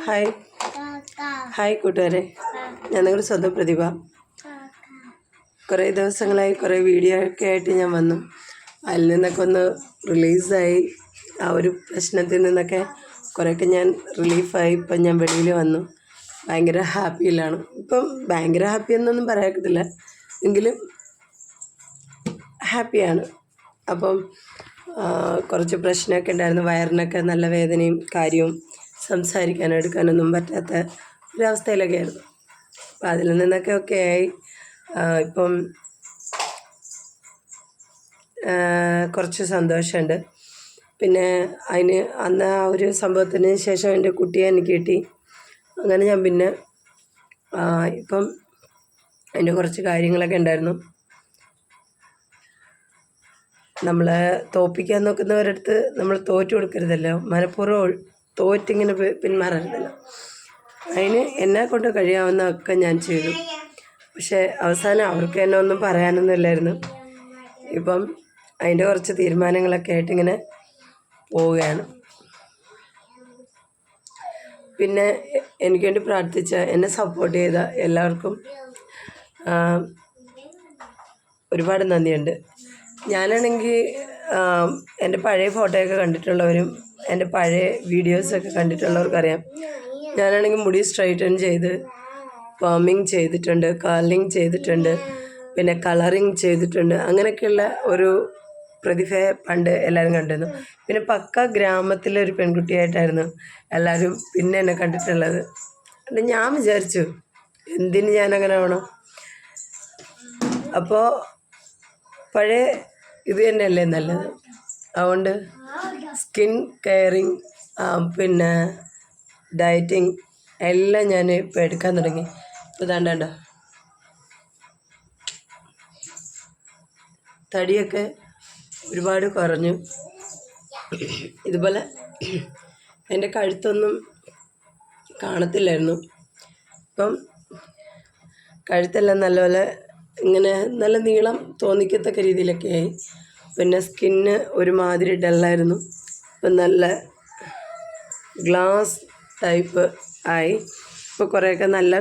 Hi hi കൂട്ടുകാരെ, ഞാൻ നിങ്ങളുടെ സ്വന്തം പ്രതിഭ. കുറേ ദിവസങ്ങളായി കുറേ വീഡിയോ ഒക്കെ ആയിട്ട് ഞാൻ വന്നു. അതിൽ നിന്നൊക്കെ ഒന്ന് റിലീസായി. ആ ഒരു പ്രശ്നത്തിൽ നിന്നൊക്കെ കുറേയൊക്കെ ഞാൻ റിലീഫായി. ഇപ്പം ഞാൻ വെളിയിൽ വന്നു. ഭയങ്കര ഹാപ്പിയിലാണ്. ഇപ്പം ഭയങ്കര ഹാപ്പി എന്നൊന്നും പറയത്തില്ല, എങ്കിലും ഹാപ്പിയാണ്. അപ്പം കുറച്ച് പ്രശ്നമൊക്കെ ഉണ്ടായിരുന്നു. വയറിനൊക്കെ നല്ല വേദനയും കാര്യവും, സംസാരിക്കാനോ എടുക്കാനൊന്നും പറ്റാത്ത ഒരവസ്ഥയിലൊക്കെ ആയിരുന്നു. അപ്പം അതിൽ നിന്നൊക്കെ ഒക്കെ ആയി. ഇപ്പം കുറച്ച് സന്തോഷമുണ്ട്. പിന്നെ അന്ന് ആ ഒരു സംഭവത്തിന് ശേഷം എൻ്റെ കുട്ടിയെ എനിക്ക് കിട്ടി. അങ്ങനെ ഞാൻ പിന്നെ ഇപ്പം അതിൻ്റെ കുറച്ച് കാര്യങ്ങളൊക്കെ ഉണ്ടായിരുന്നു. നമ്മളെ തോൽപ്പിക്കാൻ നോക്കുന്നവരടുത്ത് നമ്മൾ തോറ്റു കൊടുക്കരുതല്ലോ, മനഃപൂർവ്വം തോറ്റിങ്ങനെ പിന്മാറരുതല്ലോ. അതിന് എന്നെ കൊണ്ട് കഴിയാവുന്നതൊക്കെ ഞാൻ ചെയ്തു. പക്ഷേ അവസാനം അവർക്ക് എന്നെ ഒന്നും പറയാനൊന്നും ഇല്ലായിരുന്നു. ഇപ്പം അതിൻ്റെ കുറച്ച് തീരുമാനങ്ങളൊക്കെ ആയിട്ടിങ്ങനെ പോവുകയാണ്. പിന്നെ എനിക്ക് വേണ്ടി പ്രാർത്ഥിച്ച, എന്നെ സപ്പോർട്ട് ചെയ്ത എല്ലാവർക്കും ഒരുപാട് നന്ദിയുണ്ട്. ഞാനാണെങ്കിൽ എൻ്റെ പഴയ ഫോട്ടോയൊക്കെ കണ്ടിട്ടുള്ളവരും എൻ്റെ പഴയ വീഡിയോസൊക്കെ കണ്ടിട്ടുള്ളവർക്കറിയാം. ഞാനാണെങ്കിൽ മുടി സ്ട്രൈറ്റൻ ചെയ്ത് പേമിങ് ചെയ്തിട്ടുണ്ട്, കർലിങ് ചെയ്തിട്ടുണ്ട്, പിന്നെ കളറിങ് ചെയ്തിട്ടുണ്ട്. അങ്ങനെയൊക്കെയുള്ള ഒരു പ്രതിഭയെ പണ്ട് എല്ലാവരും കണ്ടിരുന്നു. പിന്നെ പക്ക ഗ്രാമത്തിലെ ഒരു പെൺകുട്ടിയായിട്ടായിരുന്നു എല്ലാവരും പിന്നെ എന്നെ കണ്ടിട്ടുള്ളത്. അത് ഞാൻ വിചാരിച്ചു, എന്തിന് ഞാനങ്ങനെ ആവണം? അപ്പോൾ പഴയ ഇത് തന്നെയല്ലേ നല്ലത്. അതുകൊണ്ട് സ്കിൻ കെയറിങ്, പിന്നെ ഡയറ്റിങ് എല്ലാം ഞാൻ ഇപ്പോൾ എടുക്കാൻ തുടങ്ങി. ഇതാണ്ടോ തടിയൊക്കെ ഒരുപാട് കുറഞ്ഞു. ഇതുപോലെ എൻ്റെ കഴുത്തൊന്നും കാണത്തില്ലായിരുന്നു. ഇപ്പം കഴുത്തെല്ലാം നല്ലപോലെ ഇങ്ങനെ നല്ല നീളം തോന്നിക്കത്തക്ക രീതിയിലൊക്കെ ആയി. പിന്നെ സ്കിന്ന് ഒരുമാതിരി ഡല്ലായിരുന്നു. ഇപ്പം നല്ല ഗ്ലാസ് ടൈപ്പ് ആയി. ഇപ്പോൾ കുറേയൊക്കെ നല്ല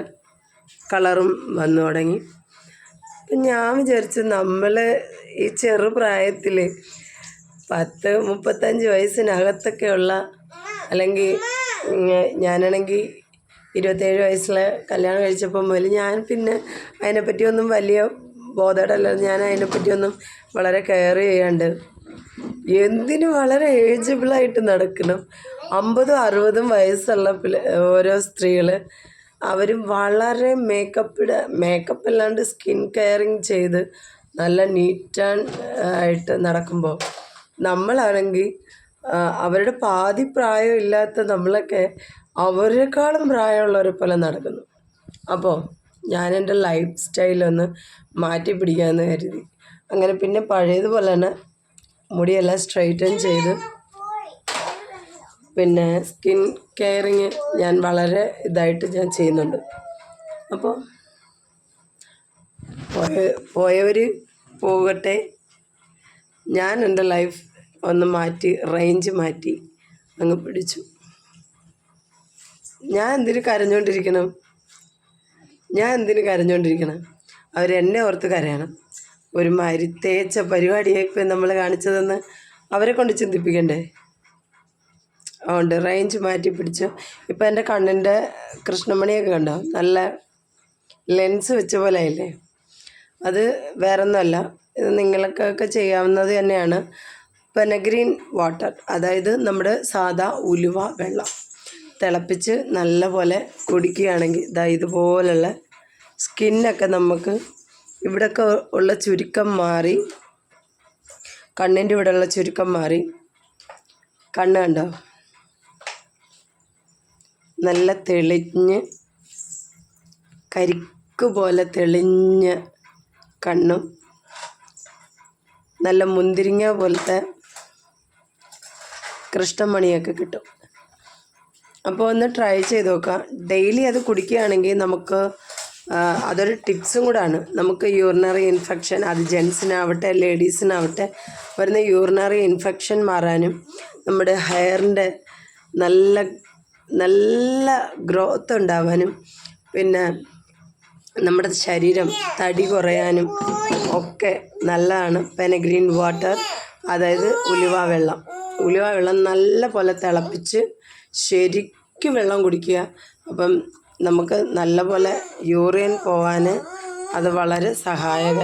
കളറും വന്നു തുടങ്ങി. അപ്പം ഞാൻ വിചാരിച്ചു, നമ്മൾ ഈ ചെറുപ്രായത്തിൽ 30-35 വയസ്സിനകത്തൊക്കെയുള്ള, അല്ലെങ്കിൽ ഞാനാണെങ്കിൽ 27 വയസ്സിൽ കല്യാണം കഴിച്ചപ്പോൾ മുതൽ ഞാൻ പിന്നെ അതിനെപ്പറ്റിയൊന്നും വലിയ ബോധമല്ല. ഞാൻ അതിനെപ്പറ്റിയൊന്നും വളരെ കെയർ ചെയ്യാണ്ട് എന്തിനു വളരെ ഏജബിളായിട്ട് നടക്കണം. 50-60 വയസ്സുള്ള ഓരോ സ്ത്രീകൾ, അവരും വളരെ മേക്കപ്പ് അല്ലാണ്ട് സ്കിൻ കെയറിങ് ചെയ്ത് നല്ല ആയിട്ട് നടക്കുമ്പോൾ, നമ്മളാണെങ്കിൽ അവരുടെ പാതി പ്രായം ഇല്ലാത്ത നമ്മളൊക്കെ അവരെക്കാളും പ്രായമുള്ളവരെ പോലെ നടക്കുന്നു. അപ്പോൾ ഞാൻ എൻ്റെ ലൈഫ് സ്റ്റൈലൊന്ന് മാറ്റി പിടിക്കാമെന്ന് കരുതി. അങ്ങനെ പിന്നെ പഴയതുപോലെ തന്നെ മുടിയെല്ലാം സ്ട്രൈറ്റൻ ചെയ്ത്, പിന്നെ സ്കിൻ കെയറിങ് ഞാൻ വളരെ ഇതായിട്ട് ഞാൻ ചെയ്യുന്നുണ്ട്. അപ്പോൾ പോയവർ പോകട്ടെ. ഞാൻ എൻ്റെ ലൈഫ് ഒന്ന് മാറ്റി, റേഞ്ച് മാറ്റി അങ്ങ് പിടിച്ചു. ഞാൻ എന്തിനു കരഞ്ഞുകൊണ്ടിരിക്കണം? അവരെന്നെ ഓർത്ത് കരയണം. ഒരു തേച്ച പരിപാടിയായിപ്പോൾ നമ്മൾ കാണിച്ചതെന്ന് അവരെ കൊണ്ട് ചിന്തിപ്പിക്കണ്ടേ? അതുകൊണ്ട് റേഞ്ച് മാറ്റി പിടിച്ചു. ഇപ്പം എൻ്റെ കണ്ണിൻ്റെ കൃഷ്ണമണിയൊക്കെ കണ്ടോ, നല്ല ലെൻസ് വെച്ച പോലെ ആയില്ലേ? അത് വേറൊന്നുമല്ല, ഇത് നിങ്ങൾക്കൊക്കെ ചെയ്യാവുന്നത് തന്നെയാണ്. പെനഗ്രീൻ വാട്ടർ, അതായത് നമ്മുടെ സാദാ ഉലുവ വെള്ളം തിളപ്പിച്ച് നല്ല പോലെ കുടിക്കുകയാണെങ്കിൽ ഇതുപോലുള്ള സ്കിന്നൊക്കെ നമുക്ക് ഇവിടെയൊക്കെ ഉള്ള ചുരുക്കം മാറി, കണ്ണിൻ്റെ ഇവിടെയുള്ള ചുരുക്കം മാറി, കണ്ണ് കണ്ടോ നല്ല തെളിഞ്ഞ് കരിക്ക് പോലെ തെളിഞ്ഞ കണ്ണും, നല്ല മുന്തിരിങ്ങ പോലത്തെ കൃഷ്ണമണിയൊക്കെ കിട്ടും. അപ്പോൾ ഒന്ന് ട്രൈ ചെയ്ത് നോക്കാം. ഡെയിലി അത് കുടിക്കുകയാണെങ്കിൽ നമുക്ക് അതൊരു ടിപ്സും കൂടാണ്. നമുക്ക് യൂറിനറി ഇൻഫെക്ഷൻ, അത് ജെൻസിനാവട്ടെ ലേഡീസിനാവട്ടെ, വരുന്ന യൂറിനറി ഇൻഫെക്ഷൻ മാറാനും, നമ്മുടെ ഹെയറിൻ്റെ നല്ല നല്ല ഗ്രോത്ത് ഉണ്ടാവാനും പിന്നെ നമ്മുടെ ശരീരം തടി കുറയാനും ഒക്കെ നല്ലതാണ് പെനഗ്രീൻ വാട്ടർ. അതായത് ഉലുവ വെള്ളം നല്ല പോലെ തിളപ്പിച്ച് ശരിക്കും വെള്ളം കുടിക്കുക. അപ്പം നമുക്ക് നല്ല പോലെ യൂറിൻ പോകാൻ അത് വളരെ സഹായകരം.